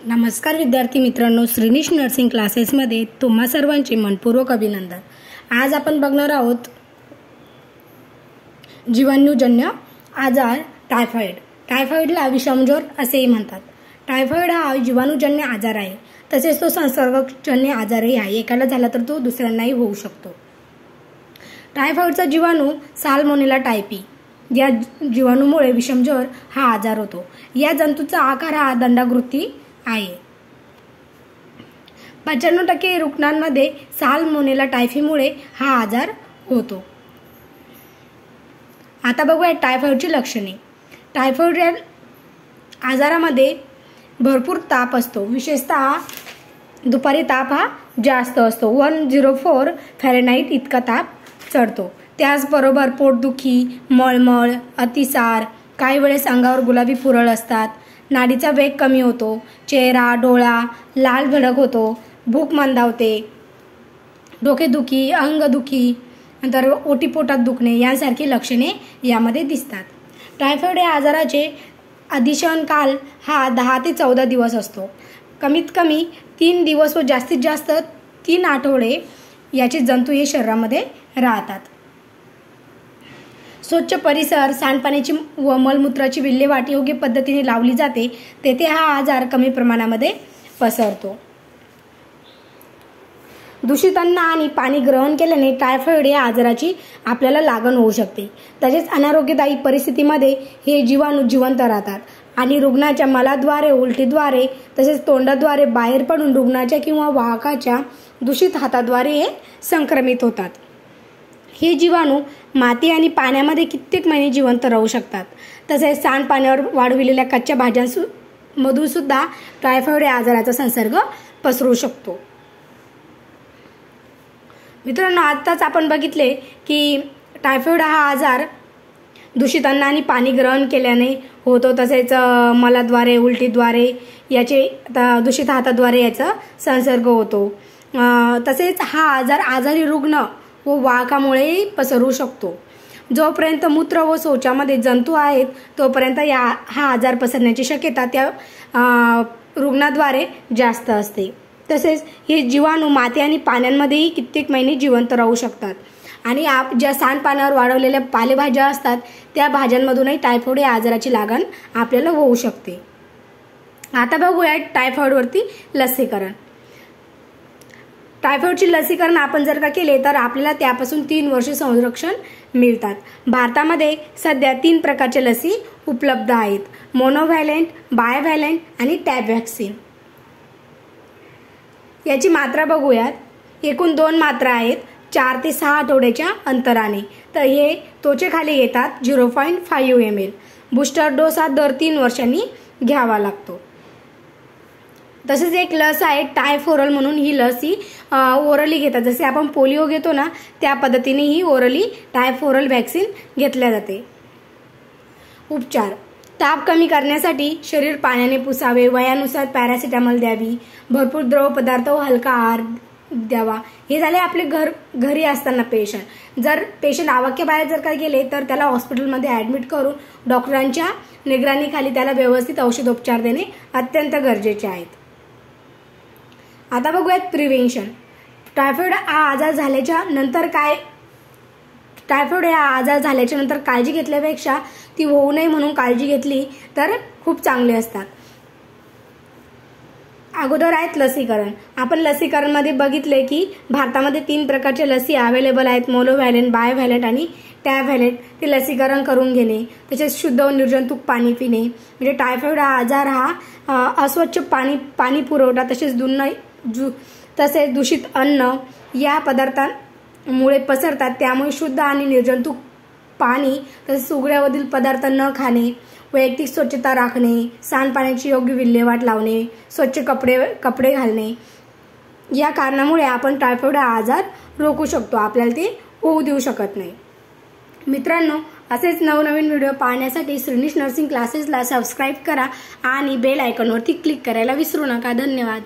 नमस्कार विद्यार्थी मित्रांनो, श्रीनिश नर्सिंग क्लासेसमध्ये तुम्हा सर्वांचे मनपूर्वक अभिनंदन। आज आपण बघणार आहोत जीवाणूजन्य आजार टायफॉइड। टायफॉइडला विषमज्वर असेही म्हणतात। टायफॉइड हा जीवाणूजन्य आजार आहे, तसेच तो संसर्गजन्य आजारही आहे। एकाला झाला तर तो दुसऱ्यांनाही होऊ शकतो। टायफॉइडचा जीवाणू साल्मोनेला टायफी या जीवाणूमुळे विषमज्वर हा आजार होतो। या जंतूचा आकार हा दंडाकृती आहे। 95% रुग्णांमध्ये साल्मोनेला टायफीमुळे हा आजार होतो। आता बघूया टायफॉइडची लक्षणे। टायफॉइड या आजारामध्ये भरपूर ताप असतो, विशेषतः दुपारी ताप हा जास्त असतो। 104 फॅरेनहाइट इतका ताप चढतो। त्याचबरोबर पोटदुखी, मळमळ, अतिसार, काही वेळेस अंगावर गुलाबी पुरळ असतात, नाडीचा वेग कमी होतो, चेहरा डोळा लाल भडक होतो, भूक मंदावते, डोकेदुखी, अंगदुखी, नंतर ओटीपोटात दुखणे यांसारखी लक्षणे यामध्ये दिसतात। टायफॉइड या आजाराचे अधिशयन काल हा 10 ते 14 दिवस असतो। कमीत कमी 3 दिवस व जास्तीत जास्त 3 आठवडे याचे जंतू हे शरीरामध्ये राहतात। स्वच्छ परिसर, सांडपाण्याची व मलमूत्राची विल्हेवाट योग्य पद्धतीने लावली जाते, तेथे हा आजार कमी प्रमाणामध्ये पसरतो। दूषित अन्न आणि पाणी ग्रहण केल्याने टायफॉइड या आजाराची आपल्याला लागण होऊ शकते। तसेच अनारोग्यदायी परिस्थितीमध्ये हे जीवाणू जिवंत राहतात आणि रुग्णाच्या मलाद्वारे, उलटीद्वारे तसेच तोंडाद्वारे बाहेर पडून रुग्णाच्या किंवा वाहकाच्या दूषित हाताद्वारे हे संक्रमित होतात। हे जीवाणू माती आणि पाण्यामध्ये कित्येक महिने जिवंत राहू शकतात। तसेच सांडपाण्यावर वाढविलेल्या कच्च्या भाज्यांमधून सुद्धा टायफॉइड या आजाराचा संसर्ग पसरू शकतो। मित्रांनो, आताच आपण बघितले की टायफॉइड हा आजार दूषित अन्न आणि पाणी ग्रहण केल्याने होतो, तसेच मलाद्वारे, उलटीद्वारे, याचे दूषित हाताद्वारे याचा संसर्ग होतो। तसेच हा आजार आजारी रुग्ण व वाहकामुळे पसरू शकतो। जोपर्यंत मूत्र व शौचामध्ये जंतू आहेत तोपर्यंत हा आजार पसरण्याची शक्यता त्या रुग्णाद्वारे जास्त असते। तसेच हे जीवाणू माती आणि पाण्यांमध्येही कित्येक महिने जिवंत राहू शकतात आणि ज्या सांडपाण्यावर वाढवलेल्या पालेभाज्या असतात त्या भाज्यांमधूनही टायफॉइड या आजाराची लागण आपल्याला होऊ शकते। आता बघूया टायफॉइडवरती लसीकरण। टायफॉइडचे लसीकरण आपण जर का केले तर आपल्याला त्यापासून 3 वर्ष संरक्षण मिळतात। भारतामध्ये सध्या 3 प्रकारच्या लसी उपलब्ध आहेत: मोनोव्हॅलेंट, बायव्हॅलेंट आणि टॅब व्हॅक्सिन। याची मात्रा बघूयात। एकूण 2 मात्रा आहेत 4 ते 6 आठवड्याच्या अंतराने। तर हे त्वचेखाली येतात 0.5 ml। बूस्टर डोस हा दर 3 वर्षांनी घ्यावा लागतो। तसेच एक लस आहे टायफोरल म्हणून, ही लस ही ओरली घेतात। जसे आपण पोलिओ घेतो ना, त्या पद्धतीने ही ओरली टायफोरल व्हॅक्सिन घेतल्या जाते। उपचार: ताप कमी करण्यासाठी शरीर पाण्याने पुसावे, वयानुसार पॅरासिटामॉल द्यावी, भरपूर द्रव पदार्थ व हलका आहार द्यावा। हे झाले आपले घरी असताना पेशंट। जर पेशंट आवाक्याबाहेर जर का गेले तर त्याला हॉस्पिटलमध्ये ॲडमिट करून डॉक्टरांच्या निगराणीखाली त्याला व्यवस्थित औषधोपचार देणे अत्यंत गरजेचे आहेत। आता बघूयात प्रिव्हेन्शन। टायफॉइड हा आजार झाल्याच्या नंतर काळजी घेतल्यापेक्षा ती होऊ नये म्हणून काळजी घेतली तर खूप चांगले असतात। अगोदर आहेत लसीकरण। आपण लसीकरणमध्ये बघितले की भारतामध्ये 3 प्रकारच्या लसी अवेलेबल आहेत: मोनोव्हॅलेंट, बायव्हॅलेंट आणि टॅब व्हॅलेंट। ते लसीकरण करून घेणे, तसेच शुद्ध व निर्जंतुक पाणी पिणे। म्हणजे टायफॉइड हा आजार हा अस्वच्छ पाणी पुरवठा, तसेच दूषित अन्न या पदार्थांमुळे पसरतात। त्यामुळे शुद्ध आणि निर्जंतुक पाणी, तसेच उघड्यावरील पदार्थ न खाणे, वैयक्तिक स्वच्छता राखणे, सांडपाण्याची योग्य विल्हेवाट लावणे, स्वच्छ कपडे घालणे या कारणामुळे आपण टायफॉइड हा आजार रोखू शकतो। आपल्याला ते होऊ देऊ शकत नाही। मित्रांनो, असेच नवनवीन व्हिडिओ पाहण्यासाठी श्रीनिश नर्सिंग क्लासेसला सबस्क्राईब करा आणि बेल आयकॉनवरती क्लिक करायला विसरू नका। धन्यवाद।